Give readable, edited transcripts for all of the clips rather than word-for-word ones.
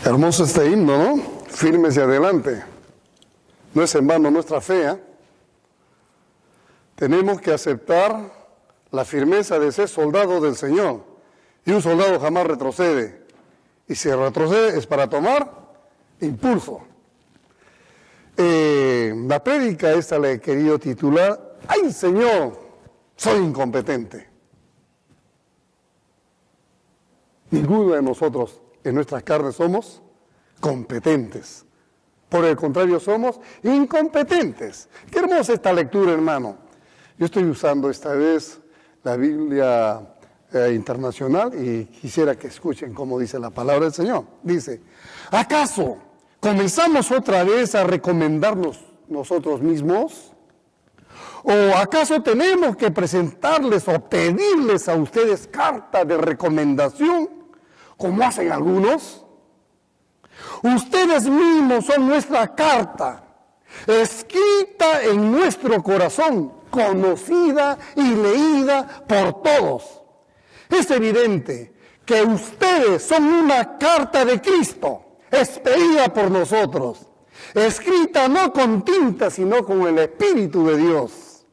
Hermoso este himno, ¿no? Firmes y adelante. No es en vano nuestra fe, ¿eh? Tenemos que aceptar la firmeza de ser soldado del Señor. Y un soldado jamás retrocede. Y si retrocede es para tomar impulso. La prédica esta la he querido titular: ¡Ay, Señor! Soy incompetente. Ninguno de nosotros en nuestras carnes somos competentes. Por el contrario, somos incompetentes. Qué hermosa esta lectura, hermano. Yo estoy usando esta vez la Biblia internacional y quisiera que escuchen cómo dice la palabra del Señor. Dice: ¿acaso comenzamos otra vez a recomendarnos nosotros mismos? ¿O acaso tenemos que presentarles o pedirles a ustedes carta de recomendación, como hacen algunos? Ustedes mismos son nuestra carta, escrita en nuestro corazón, conocida y leída por todos. Es evidente que ustedes son una carta de Cristo, expedida por nosotros, escrita no con tinta, sino con el Espíritu de Dios,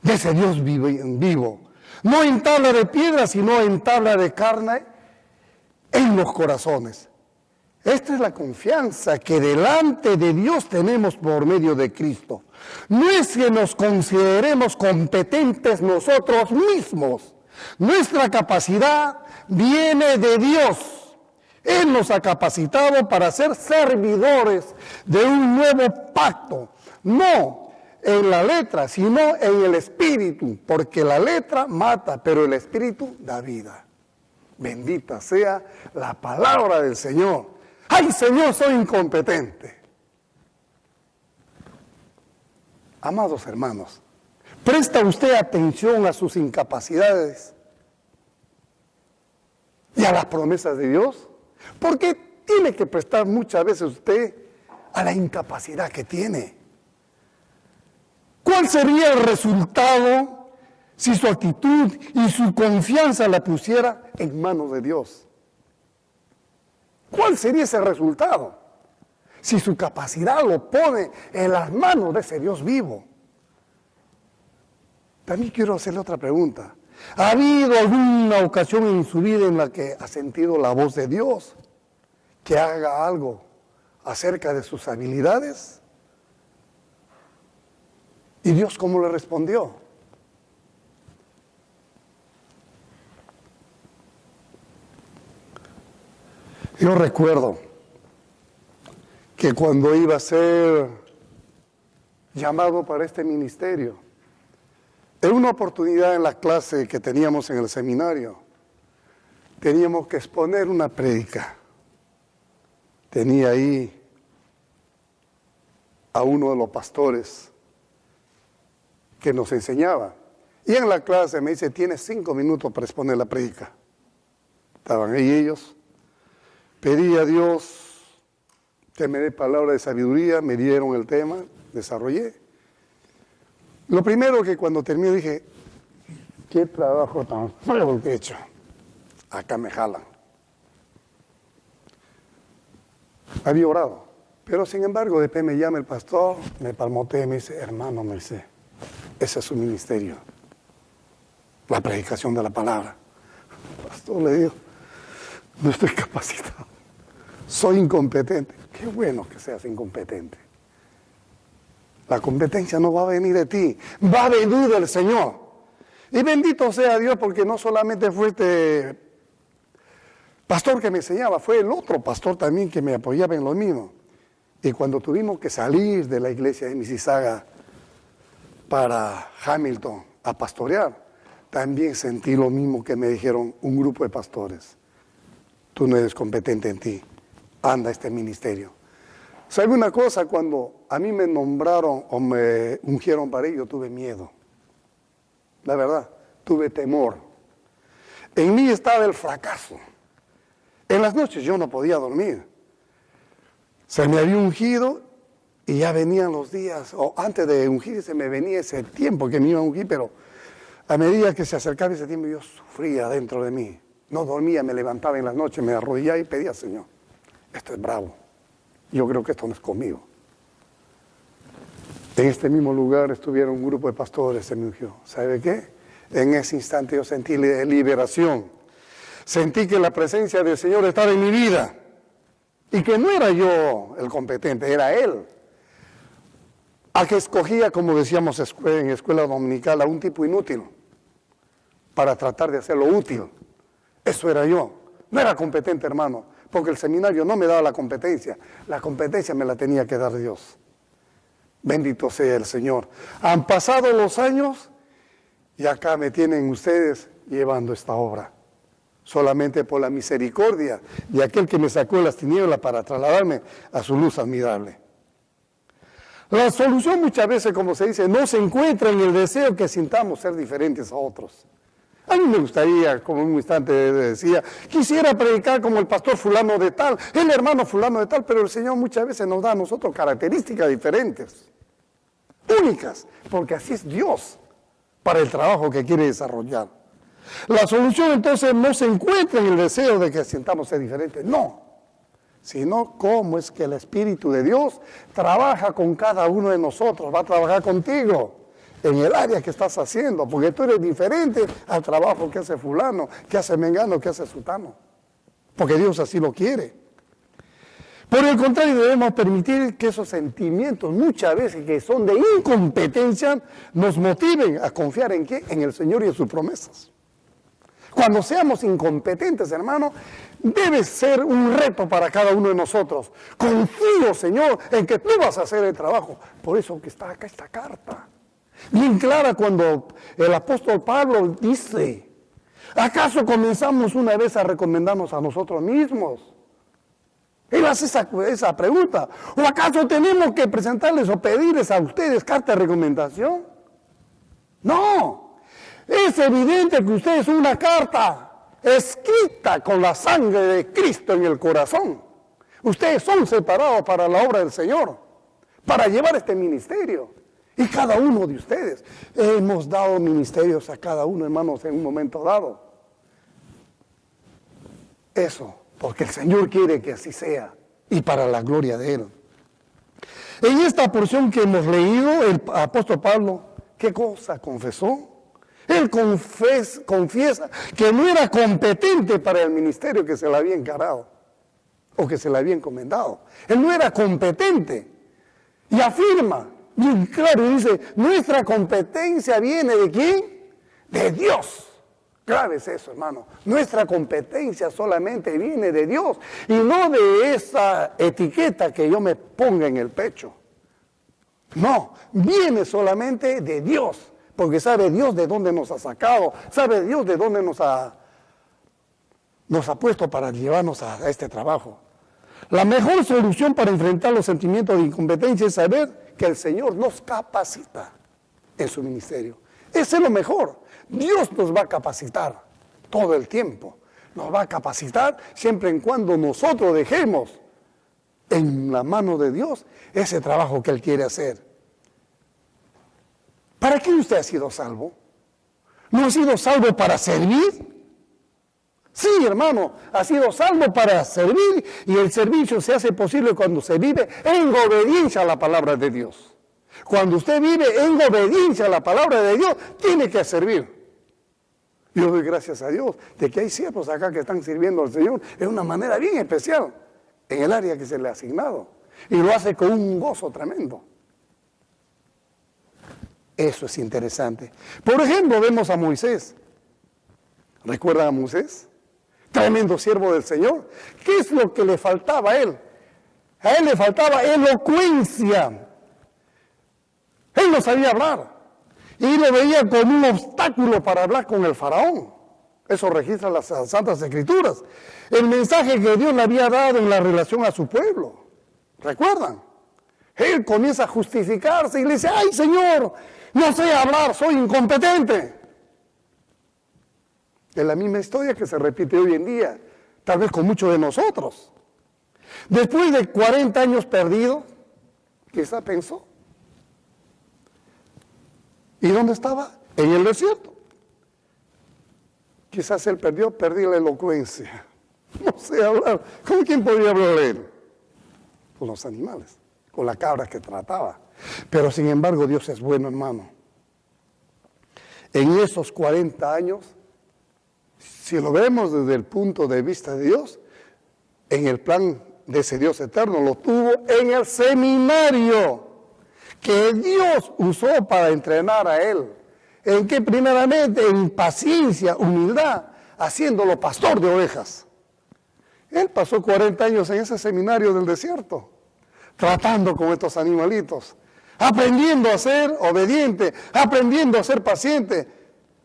de ese Dios vivo, no en tabla de piedra, sino en tabla de carne, en los corazones. Esta es la confianza que delante de Dios tenemos por medio de Cristo. No es que nos consideremos competentes nosotros mismos. Nuestra capacidad viene de Dios. Él nos ha capacitado para ser servidores de un nuevo pacto. No en la letra, sino en el espíritu. Porque la letra mata, pero el espíritu da vida. Bendita sea la palabra del Señor. ¡Ay, Señor, soy incompetente! Amados hermanos, ¿presta usted atención a sus incapacidades y a las promesas de Dios? Porque tiene que prestar muchas veces usted a la incapacidad que tiene. ¿Cuál sería el resultado si su actitud y su confianza la pusiera en manos de Dios? ¿Cuál sería ese resultado si su capacidad lo pone en las manos de ese Dios vivo? También quiero hacerle otra pregunta. ¿Ha habido alguna ocasión en su vida en la que ha sentido la voz de Dios que haga algo acerca de sus habilidades? ¿Y Dios cómo le respondió? Yo recuerdo que cuando iba a ser llamado para este ministerio, en una oportunidad en la clase que teníamos en el seminario, teníamos que exponer una prédica. Tenía ahí a uno de los pastores que nos enseñaba. Y en la clase me dice: tienes 5 minutos para exponer la prédica. Estaban ahí ellos. Pedí a Dios que me dé palabra de sabiduría, me dieron el tema, desarrollé. Lo primero que cuando terminé dije: qué trabajo tan feo que he hecho. Acá me jalan. Había orado, pero sin embargo después me llama el pastor, me palmotea y me dice: hermano, me dice, ese es su ministerio, la predicación de la palabra. Pastor, le digo: no estoy capacitado, soy incompetente. Qué bueno que seas incompetente. La competencia no va a venir de ti, va a venir del Señor. Y bendito sea Dios, porque no solamente fue este pastor que me enseñaba, fue el otro pastor también que me apoyaba en lo mismo. Y cuando tuvimos que salir de la iglesia de Mississauga para Hamilton a pastorear, también sentí lo mismo que me dijeron un grupo de pastores: tú no eres competente en ti, anda a este ministerio. ¿Sabe una cosa? Cuando a mí me nombraron o me ungieron para ello, tuve miedo. La verdad, tuve temor. En mí estaba el fracaso. En las noches yo no podía dormir. Se me había ungido y ya venían los días, o antes de ungirse me venía ese tiempo que me iba a ungir, pero a medida que se acercaba ese tiempo yo sufría dentro de mí. No dormía, me levantaba en las noches, me arrodillaba y pedía: Señor, esto es bravo. Yo creo que esto no es conmigo. En este mismo lugar estuvieron un grupo de pastores, se me ungió. ¿Sabe qué? En ese instante yo sentí liberación. Sentí que la presencia del Señor estaba en mi vida. Y que no era yo el competente, era Él. Al que escogía, como decíamos en escuela dominical, a un tipo inútil para tratar de hacerlo útil. Eso era yo. No era competente, hermano, porque el seminario no me daba la competencia. La competencia me la tenía que dar Dios. Bendito sea el Señor. Han pasado los años y acá me tienen ustedes llevando esta obra. Solamente por la misericordia de aquel que me sacó de las tinieblas para trasladarme a su luz admirable. La solución muchas veces, como se dice, no se encuentra en el deseo que sintamos ser diferentes a otros. A mí me gustaría, como en un instante decía, quisiera predicar como el pastor fulano de tal, el hermano fulano de tal, pero el Señor muchas veces nos da a nosotros características diferentes, únicas, porque así es Dios para el trabajo que quiere desarrollar. La solución entonces no se encuentra en el deseo de que sintamos ser diferentes, no, sino cómo es que el Espíritu de Dios trabaja con cada uno de nosotros, va a trabajar contigo en el área que estás haciendo, porque tú eres diferente al trabajo que hace fulano, que hace mengano, que hace sutano, porque Dios así lo quiere. Por el contrario, debemos permitir que esos sentimientos, muchas veces que son de incompetencia, nos motiven a confiar ¿en qué? En el Señor y en sus promesas. Cuando seamos incompetentes, hermano, debe ser un reto para cada uno de nosotros. Confío, Señor, en que tú vas a hacer el trabajo. Por eso que está acá esta carta. Bien clara cuando el apóstol Pablo dice, ¿acaso comenzamos una vez a recomendarnos a nosotros mismos? Él hace esa pregunta. ¿O acaso tenemos que presentarles o pedirles a ustedes carta de recomendación? No. Es evidente que ustedes son una carta escrita con la sangre de Cristo en el corazón. Ustedes son separados para la obra del Señor, para llevar este ministerio. Y cada uno de ustedes, hemos dado ministerios a cada uno, hermanos, en un momento dado. Eso, porque el Señor quiere que así sea, y para la gloria de Él. En esta porción que hemos leído, el apóstol Pablo, ¿qué cosa confesó? Él confiesa que no era competente para el ministerio que se le había encargado, o que se le había encomendado. Él no era competente, y afirma, bien claro, dice, nuestra competencia viene ¿de quién? De Dios. Grave es eso, hermano. Nuestra competencia solamente viene de Dios y no de esa etiqueta que yo me ponga en el pecho. No, viene solamente de Dios, porque sabe Dios de dónde nos ha sacado, sabe Dios de dónde nos ha puesto para llevarnos a este trabajo. La mejor solución para enfrentar los sentimientos de incompetencia es saber que el Señor nos capacita en su ministerio. Ese es lo mejor. Dios nos va a capacitar todo el tiempo. Nos va a capacitar siempre y cuando nosotros dejemos en la mano de Dios ese trabajo que Él quiere hacer. ¿Para qué usted ha sido salvo? ¿No ha sido salvo para servir? Sí, hermano, ha sido salvo para servir y el servicio se hace posible cuando se vive en obediencia a la palabra de Dios. Cuando usted vive en obediencia a la palabra de Dios, tiene que servir. Yo doy gracias a Dios de que hay siervos acá que están sirviendo al Señor de una manera bien especial en el área que se le ha asignado. Y lo hace con un gozo tremendo. Eso es interesante. Por ejemplo, vemos a Moisés. ¿Recuerdan a Moisés? Tremendo siervo del Señor. ¿Qué es lo que le faltaba a él? A él le faltaba elocuencia. Él no sabía hablar. Y lo veía como un obstáculo para hablar con el faraón. Eso registra las Santas Escrituras. El mensaje que Dios le había dado en la relación a su pueblo. ¿Recuerdan? Él comienza a justificarse y le dice, ¡ay, Señor! No sé hablar, soy incompetente. Es la misma historia que se repite hoy en día, tal vez con muchos de nosotros. Después de 40 años perdidos, quizá pensó, ¿y dónde estaba? En el desierto. Quizás él perdí la elocuencia. No sé hablar. ¿Con quién podía hablar él? Con los animales, con la cabra que trataba. Pero sin embargo Dios es bueno, hermano. En esos 40 años, si lo vemos desde el punto de vista de Dios, en el plan de ese Dios eterno, lo tuvo en el seminario que Dios usó para entrenar a él. En que primeramente en paciencia, humildad, haciéndolo pastor de ovejas. Él pasó 40 años en ese seminario del desierto, tratando con estos animalitos, aprendiendo a ser obediente, aprendiendo a ser paciente,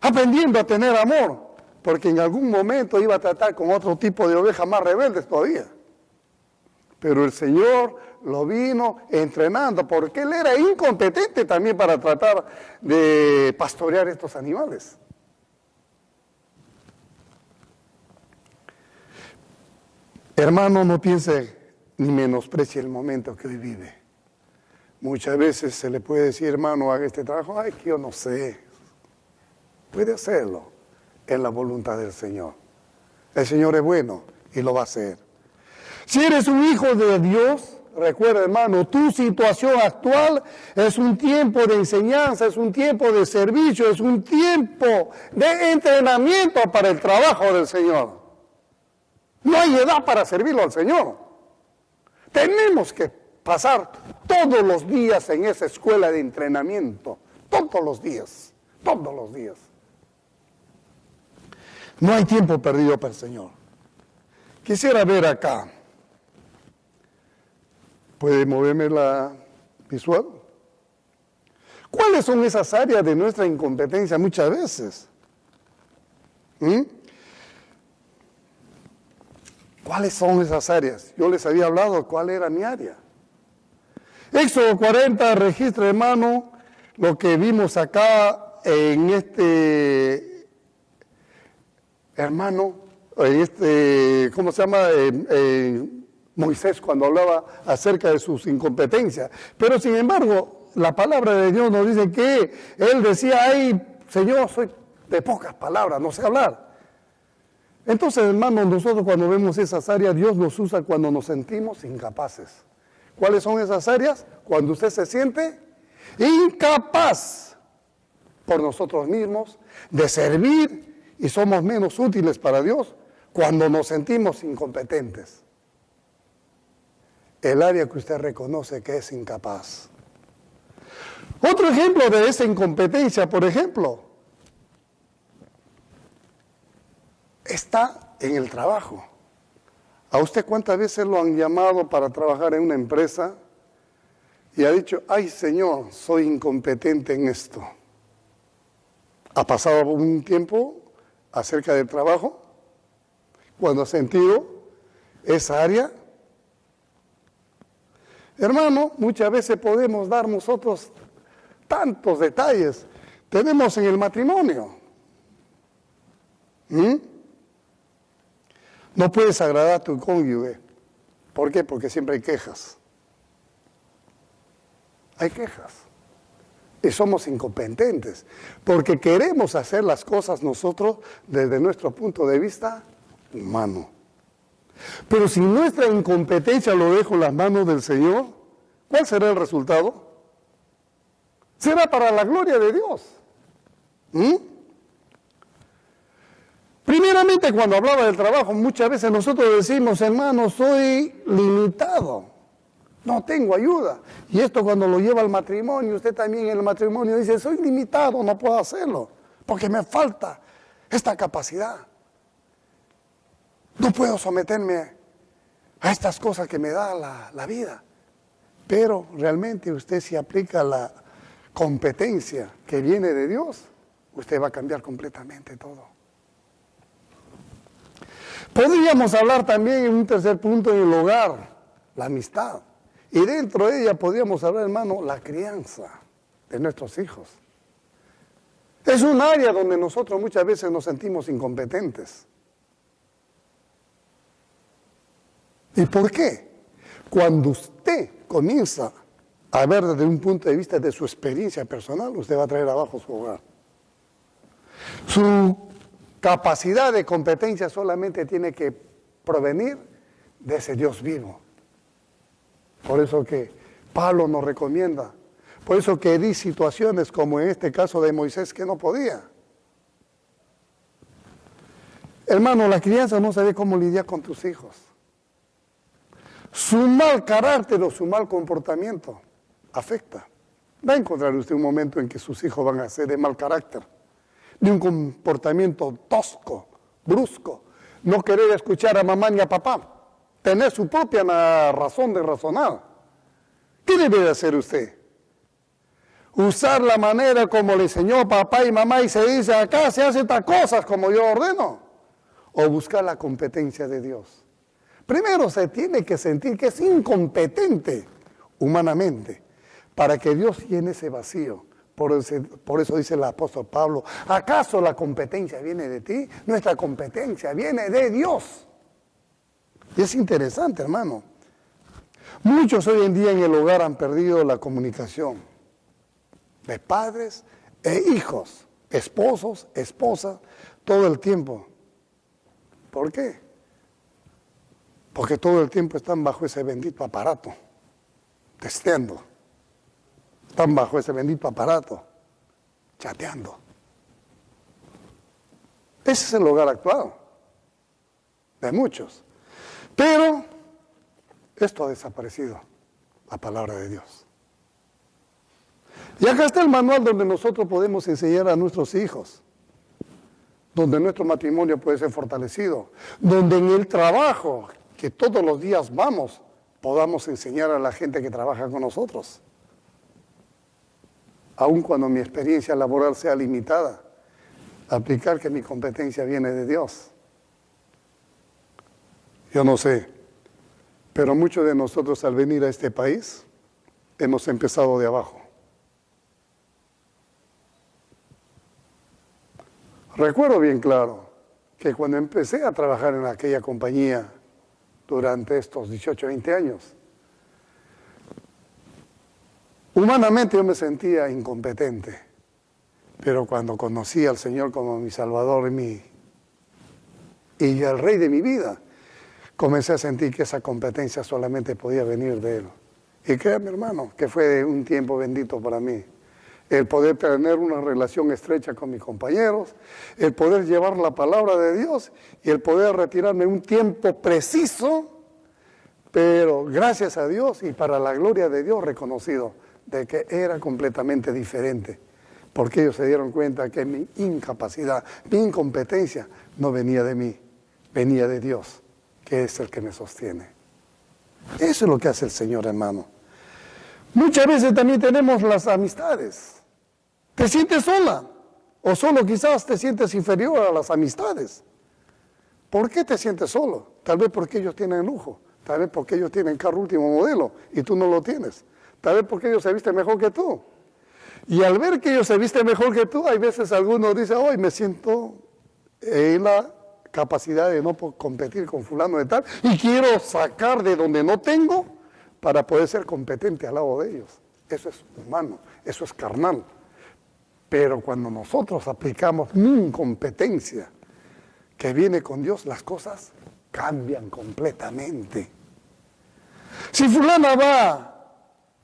aprendiendo a tener amor, porque en algún momento iba a tratar con otro tipo de ovejas más rebeldes todavía. Pero el Señor lo vino entrenando, porque él era incompetente también para tratar de pastorear estos animales. Hermano, no piense ni menosprecie el momento que hoy vive. Muchas veces se le puede decir, hermano, haga este trabajo. Ay, que yo no sé. Puede hacerlo en la voluntad del Señor. El Señor es bueno y lo va a hacer. Si eres un hijo de Dios, recuerda, hermano, tu situación actual es un tiempo de enseñanza, es un tiempo de servicio, es un tiempo de entrenamiento para el trabajo del Señor. No hay edad para servirlo al Señor. Tenemos que pasar todos los días en esa escuela de entrenamiento. Todos los días. Todos los días. No hay tiempo perdido para el Señor. Quisiera ver acá. ¿Puede moverme la visual? ¿Cuáles son esas áreas de nuestra incompetencia muchas veces? ¿Cuáles son esas áreas? Yo les había hablado cuál era mi área. Éxodo 40 registra, hermano, lo que vimos acá en este, hermano, en este, ¿cómo se llama? Moisés cuando hablaba acerca de sus incompetencias. Pero sin embargo, la palabra de Dios nos dice que él decía, ay, Señor, soy de pocas palabras, no sé hablar. Entonces, hermanos, nosotros cuando vemos esas áreas, Dios nos usa cuando nos sentimos incapaces. ¿Cuáles son esas áreas? Cuando usted se siente incapaz por nosotros mismos de servir y somos menos útiles para Dios cuando nos sentimos incompetentes. El área que usted reconoce que es incapaz. Otro ejemplo de esa incompetencia, por ejemplo, está en el trabajo. ¿A usted cuántas veces lo han llamado para trabajar en una empresa y ha dicho, ay Señor, soy incompetente en esto? ¿Ha pasado un tiempo acerca del trabajo cuando ha sentido esa área? Hermano, muchas veces podemos dar nosotros tantos detalles. Tenemos en el matrimonio. No puedes agradar a tu cónyuge. ¿Por qué? Porque siempre hay quejas. Hay quejas. Y somos incompetentes. Porque queremos hacer las cosas nosotros desde nuestro punto de vista humano. Pero si nuestra incompetencia lo dejo en las manos del Señor, ¿cuál será el resultado? Será para la gloria de Dios. Primeramente, cuando hablaba del trabajo, muchas veces nosotros decimos, hermano, soy limitado, no tengo ayuda. Y esto cuando lo lleva al matrimonio, usted también en el matrimonio dice, soy limitado, no puedo hacerlo, porque me falta esta capacidad. No puedo someterme a estas cosas que me da la vida. Pero realmente usted si aplica la competencia que viene de Dios, usted va a cambiar completamente todo. Podríamos hablar también en un tercer punto en el hogar, la amistad. Y dentro de ella podríamos hablar, hermano, la crianza de nuestros hijos. Es un área donde nosotros muchas veces nos sentimos incompetentes. ¿Y por qué? Cuando usted comienza a ver desde un punto de vista de su experiencia personal, usted va a traer abajo su hogar. Su capacidad de competencia solamente tiene que provenir de ese Dios vivo. Por eso que Pablo nos recomienda, por eso que di situaciones como en este caso de Moisés que no podía. Hermano, la crianza no sabe cómo lidiar con tus hijos. Su mal carácter o su mal comportamiento afecta. Va a encontrar usted un momento en que sus hijos van a ser de mal carácter, de un comportamiento tosco, brusco, no querer escuchar a mamá ni a papá, tener su propia razón de razonar. ¿Qué debe de hacer usted? Usar la manera como le enseñó papá y mamá y se dice, acá se hacen estas cosas como yo ordeno. O buscar la competencia de Dios. Primero se tiene que sentir que es incompetente humanamente para que Dios llene ese vacío. Por eso dice el apóstol Pablo, ¿acaso la competencia viene de ti? Nuestra competencia viene de Dios. Y es interesante, hermano. Muchos hoy en día en el hogar han perdido la comunicación de padres e hijos, esposos, esposas, todo el tiempo. ¿Por qué? Porque todo el tiempo están bajo ese bendito aparato, testeando. Están bajo ese bendito aparato, chateando. Ese es el hogar actual de muchos. Pero esto ha desaparecido, la palabra de Dios. Y acá está el manual donde nosotros podemos enseñar a nuestros hijos, donde nuestro matrimonio puede ser fortalecido, donde en el trabajo, que todos los días vamos, podamos enseñar a la gente que trabaja con nosotros. Aun cuando mi experiencia laboral sea limitada, aplicar que mi competencia viene de Dios. Yo no sé, pero muchos de nosotros al venir a este país hemos empezado de abajo. Recuerdo bien claro que cuando empecé a trabajar en aquella compañía durante estos 18, 20 años, humanamente yo me sentía incompetente, pero cuando conocí al Señor como mi Salvador y el Rey de mi vida, comencé a sentir que esa competencia solamente podía venir de Él. Y créame, hermano, que fue un tiempo bendito para mí. El poder tener una relación estrecha con mis compañeros, el poder llevar la palabra de Dios y el poder retirarme un tiempo preciso, pero gracias a Dios y para la gloria de Dios reconocido de que era completamente diferente, porque ellos se dieron cuenta que mi incapacidad, mi incompetencia no venía de mí, venía de Dios, que es el que me sostiene. Eso es lo que hace el Señor, hermano. Muchas veces también tenemos las amistades. Te sientes sola, o solo quizás te sientes inferior a las amistades. ¿Por qué te sientes solo? Tal vez porque ellos tienen lujo, tal vez porque ellos tienen carro último modelo y tú no lo tienes. Tal vez porque ellos se visten mejor que tú. Y al ver que ellos se visten mejor que tú, hay veces algunos dicen, hoy me siento en la capacidad de no competir con fulano de tal y quiero sacar de donde no tengo para poder ser competente al lado de ellos. Eso es humano, eso es carnal. Pero cuando nosotros aplicamos mi incompetencia que viene con Dios, las cosas cambian completamente. Si fulana va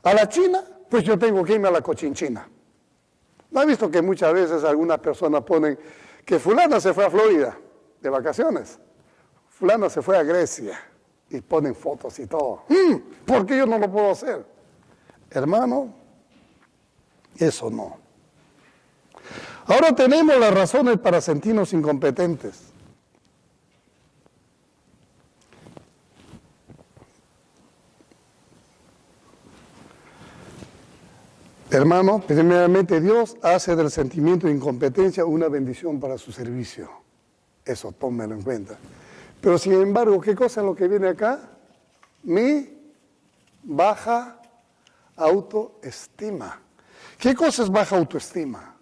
a la China, pues yo tengo que irme a la Cochinchina. ¿No ha visto que muchas veces algunas personas ponen que fulana se fue a Florida de vacaciones? Fulana se fue a Grecia y ponen fotos y todo. ¿Por qué yo no lo puedo hacer? Hermano, eso no. Ahora tenemos las razones para sentirnos incompetentes. Hermano, primeramente Dios hace del sentimiento de incompetencia una bendición para su servicio. Eso tómelo en cuenta. Pero sin embargo, ¿qué cosa es lo que viene acá? Mi baja autoestima. ¿Qué cosa es baja autoestima?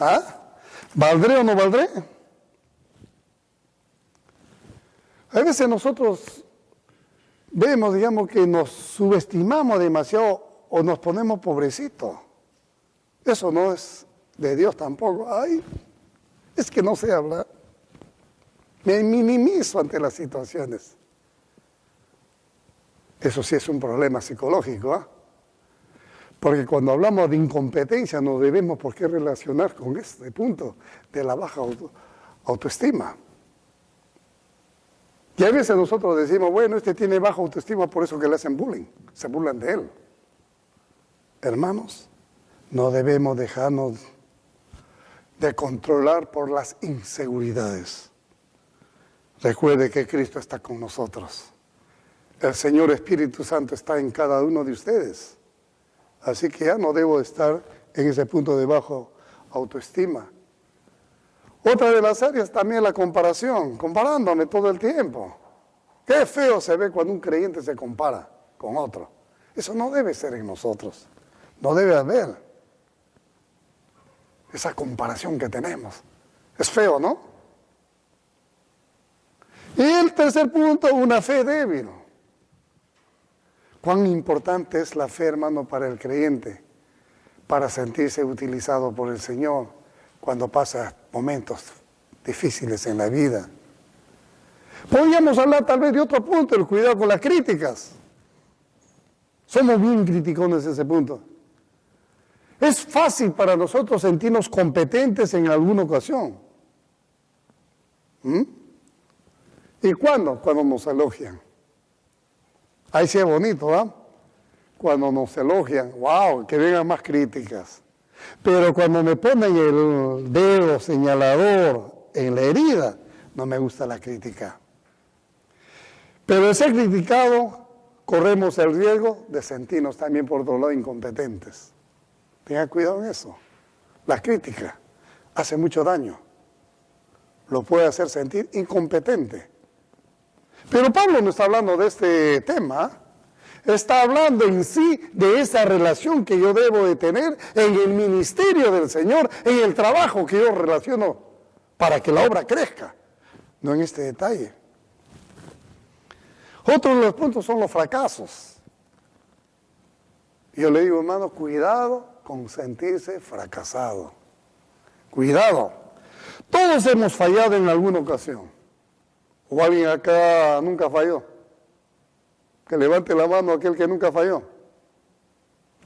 ¿Ah? ¿Valdré o no valdré? A veces nosotros vemos, digamos, que nos subestimamos demasiado o nos ponemos pobrecitos. Eso no es de Dios tampoco. Ay, Es que no sé hablar. Me minimizo ante las situaciones. Eso sí es un problema psicológico, ¿ah? Porque cuando hablamos de incompetencia no debemos por qué relacionar con este punto de la baja autoestima. Y a veces nosotros decimos, bueno, este tiene baja autoestima, por eso que le hacen bullying, se burlan de él. Hermanos, no debemos dejarnos de controlar por las inseguridades. Recuerde que Cristo está con nosotros. El Señor Espíritu Santo está en cada uno de ustedes. Así que ya no debo estar en ese punto de bajo autoestima. Otra de las áreas también la comparación, comparándome todo el tiempo. Qué feo se ve cuando un creyente se compara con otro. Eso no debe ser en nosotros. No debe haber esa comparación que tenemos. Es feo, ¿no? Y el tercer punto, una fe débil. Cuán importante es la fe, hermano, para el creyente, para sentirse utilizado por el Señor cuando pasa momentos difíciles en la vida. Podríamos hablar tal vez de otro punto, el cuidado con las críticas. Somos bien criticones en ese punto. Es fácil para nosotros sentirnos competentes en alguna ocasión. ¿Y cuándo? Cuando nos elogian. Ahí sí es bonito, ¿ah? Cuando nos elogian, wow, que vengan más críticas. Pero cuando me ponen el dedo señalador en la herida, no me gusta la crítica. Pero de ser criticado, corremos el riesgo de sentirnos también por otro lado incompetentes. Tengan cuidado en eso. La crítica hace mucho daño. Lo puede hacer sentir incompetente. Pero Pablo no está hablando de este tema, está hablando en sí de esa relación que yo debo de tener en el ministerio del Señor, en el trabajo que yo relaciono para que la obra crezca, no en este detalle. Otro de los puntos son los fracasos. Yo le digo, hermano, cuidado con sentirse fracasado. Cuidado. Todos hemos fallado en alguna ocasión. ¿O alguien acá nunca falló? Que levante la mano aquel que nunca falló.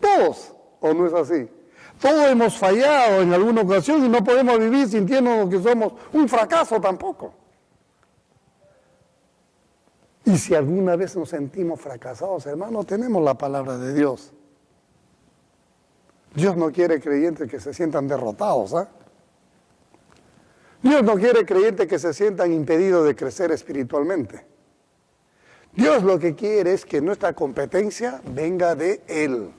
Todos, ¿o no es así? Todos hemos fallado en alguna ocasión y no podemos vivir sintiéndonos que somos un fracaso tampoco. Y si alguna vez nos sentimos fracasados, hermanos, tenemos la palabra de Dios. Dios no quiere creyentes que se sientan derrotados, ¿ah? Dios no quiere creyentes que se sientan impedidos de crecer espiritualmente. Dios lo que quiere es que nuestra competencia venga de Él.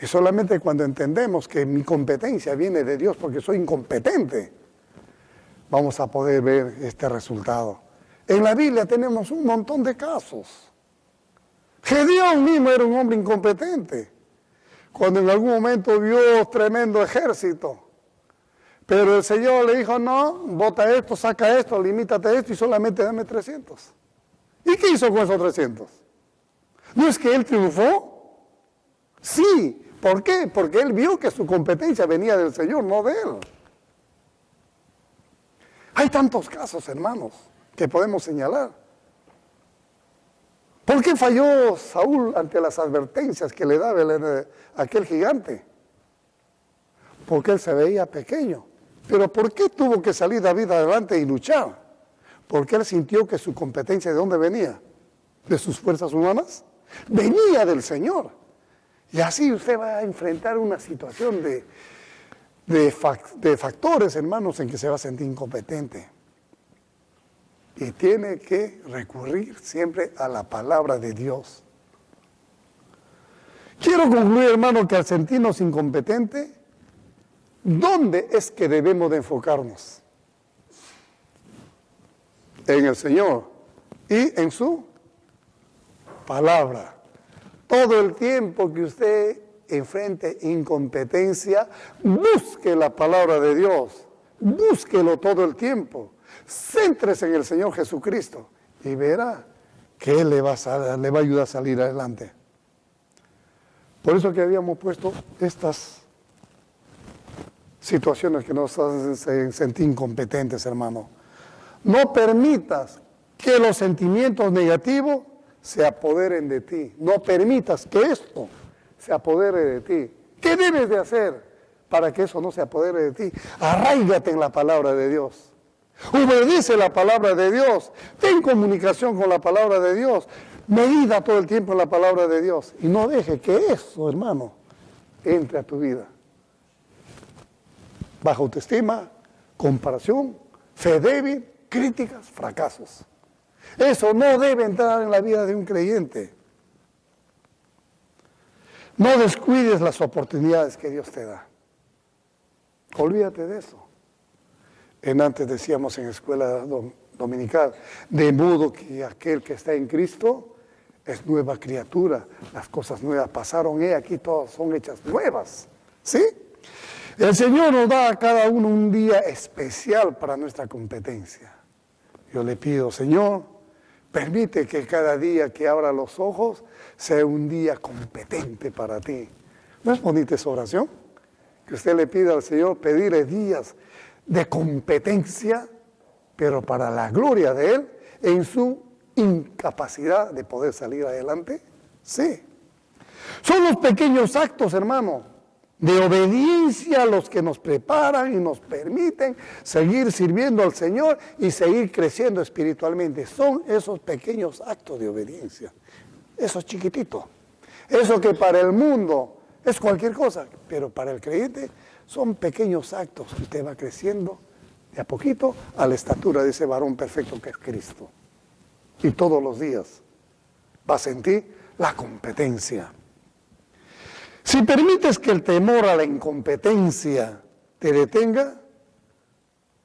Y solamente cuando entendemos que mi competencia viene de Dios porque soy incompetente, vamos a poder ver este resultado. En la Biblia tenemos un montón de casos. Gedeón mismo era un hombre incompetente. Cuando en algún momento vio tremendo ejército, pero el Señor le dijo, no, bota esto, saca esto, limítate esto y solamente dame 300. ¿Y qué hizo con esos 300? ¿No es que él triunfó? Sí. ¿Por qué? Porque él vio que su competencia venía del Señor, no de él. Hay tantos casos, hermanos, que podemos señalar. ¿Por qué falló Saúl ante las advertencias que le daba aquel gigante? Porque él se veía pequeño. ¿Pero por qué tuvo que salir David adelante y luchar? Porque él sintió que su competencia, ¿de dónde venía? ¿De sus fuerzas humanas? Venía del Señor. Y así usted va a enfrentar una situación de factores, hermanos, en que se va a sentir incompetente. Y tiene que recurrir siempre a la palabra de Dios. Quiero concluir, hermano, que al sentirnos incompetentes, ¿dónde es que debemos de enfocarnos? En el Señor y en su palabra. Todo el tiempo que usted enfrente incompetencia, busque la palabra de Dios. Búsquelo todo el tiempo. Céntrese en el Señor Jesucristo y verá que Él le va a ayudar a salir adelante. Por eso que habíamos puesto estas situaciones que nos hacen sentir incompetentes, hermano. No permitas que los sentimientos negativos se apoderen de ti. No permitas que esto se apodere de ti. ¿Qué debes de hacer para que eso no se apodere de ti? Arráigate en la palabra de Dios. Obedece la palabra de Dios. Ten comunicación con la palabra de Dios. Medita todo el tiempo en la palabra de Dios. Y no deje que eso, hermano, entre a tu vida. Baja autoestima, comparación, fe débil, críticas, fracasos. Eso no debe entrar en la vida de un creyente. No descuides las oportunidades que Dios te da. Olvídate de eso. Antes decíamos en escuela dominical, de modo que aquel que está en Cristo es nueva criatura. Las cosas nuevas pasaron, aquí todas son hechas nuevas. ¿Sí? El Señor nos da a cada uno un día especial para nuestra competencia. Yo le pido, Señor, permite que cada día que abra los ojos sea un día competente para ti. ¿No es bonita esa oración? Que usted le pida al Señor pedirle días de competencia, pero para la gloria de Él, en su incapacidad de poder salir adelante. Sí. Son los pequeños actos, hermano, de obediencia los que nos preparan y nos permiten seguir sirviendo al Señor y seguir creciendo espiritualmente. Son esos pequeños actos de obediencia. Eso es chiquitito. Eso que para el mundo es cualquier cosa, pero para el creyente son pequeños actos que usted va creciendo de a poquito a la estatura de ese varón perfecto que es Cristo. Y todos los días va a sentir la competencia. Si permites que el temor a la incompetencia te detenga,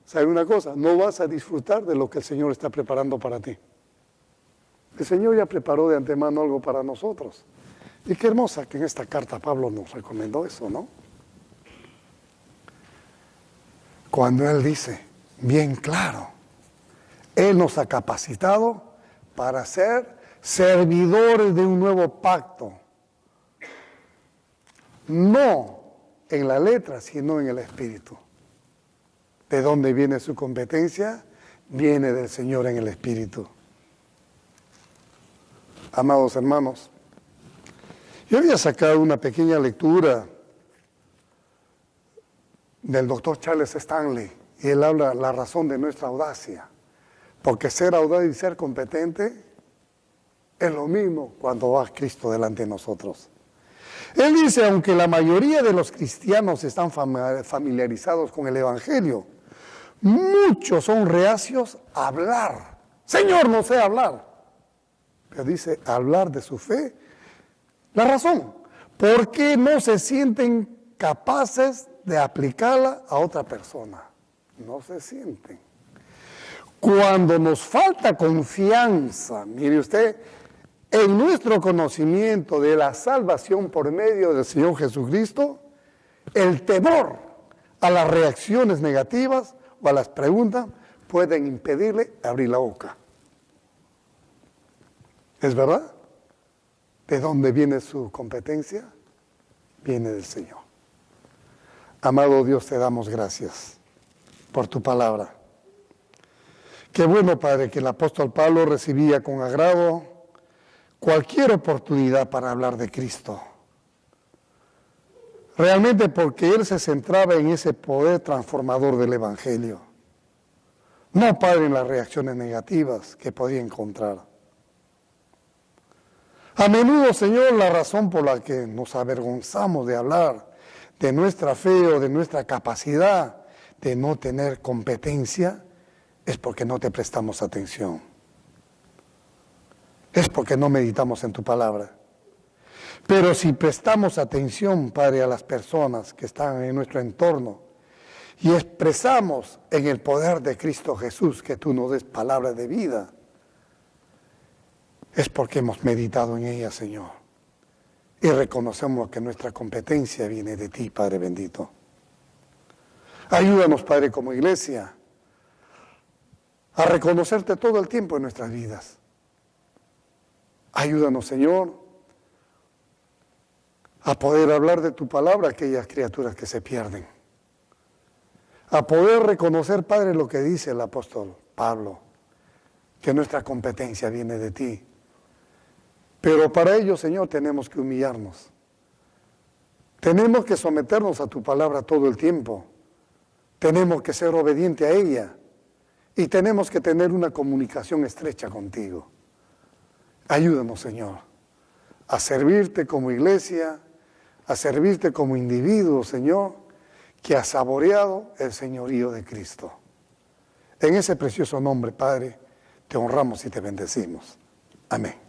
¿sabe una cosa? No vas a disfrutar de lo que el Señor está preparando para ti. El Señor ya preparó de antemano algo para nosotros. Y qué hermosa que en esta carta Pablo nos recomendó eso, ¿no? Cuando Él dice, bien claro, Él nos ha capacitado para ser servidores de un nuevo pacto. No en la letra, sino en el espíritu. ¿De dónde viene su competencia? Viene del Señor en el espíritu. Amados hermanos, yo había sacado una pequeña lectura del doctor Charles Stanley, y él habla la razón de nuestra audacia. Porque ser audaz y ser competente es lo mismo cuando va Cristo delante de nosotros. Él dice, aunque la mayoría de los cristianos están familiarizados con el Evangelio, muchos son reacios a hablar. Señor, no sé hablar. Pero dice, hablar de su fe. La razón, ¿por qué no se sienten capaces de aplicarla a otra persona? No se sienten. Cuando nos falta confianza, mire usted, en nuestro conocimiento de la salvación por medio del Señor Jesucristo, el temor a las reacciones negativas o a las preguntas pueden impedirle abrir la boca. ¿Es verdad? ¿De dónde viene su competencia? Viene del Señor. Amado Dios, te damos gracias por tu palabra. Qué bueno, Padre, que el apóstol Pablo recibía con agrado cualquier oportunidad para hablar de Cristo. Realmente porque él se centraba en ese poder transformador del Evangelio. No, Padre, en las reacciones negativas que podía encontrar. A menudo, Señor, la razón por la que nos avergonzamos de hablar de nuestra fe o de nuestra capacidad de no tener competencia es porque no te prestamos atención. Es porque no meditamos en tu palabra. Pero si prestamos atención, Padre, a las personas que están en nuestro entorno y expresamos en el poder de Cristo Jesús que tú nos des palabra de vida, es porque hemos meditado en ella, Señor. Y reconocemos que nuestra competencia viene de ti, Padre bendito. Ayúdanos, Padre, como iglesia, a reconocerte todo el tiempo en nuestras vidas. Ayúdanos, Señor, a poder hablar de tu palabra a aquellas criaturas que se pierden. a poder reconocer, Padre, lo que dice el apóstol Pablo, que nuestra competencia viene de ti. Pero para ello, Señor, tenemos que humillarnos. Tenemos que someternos a tu palabra todo el tiempo. Tenemos que ser obedientes a ella. Y tenemos que tener una comunicación estrecha contigo. Ayúdanos, Señor, a servirte como iglesia, a servirte como individuo, Señor, que ha saboreado el señorío de Cristo. En ese precioso nombre, Padre, te honramos y te bendecimos. Amén.